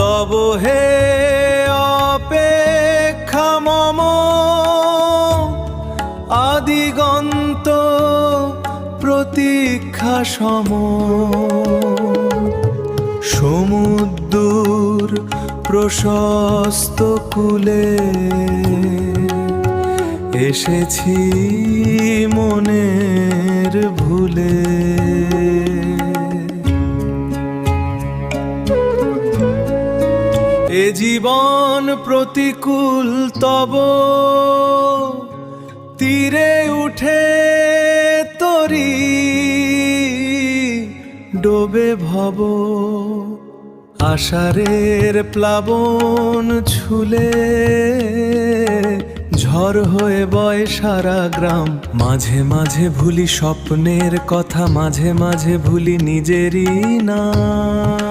তব হে অপেক্ষা মম আদিগন্ত প্রতীক্ষা সম। সমুদ্র প্রশস্ত কূলে এসেছি মনের ভুলে। এ জীবন প্রতিকূল তব তীরে উঠে তরি ডোবে ভব। আষাঢ়ের প্লাবন ছুলে ঝড় হয়ে বয় সারা গ্রাম। মাঝে মাঝে ভুলি স্বপ্নের কথা, মাঝে মাঝে ভুলি নিজেরই নাম।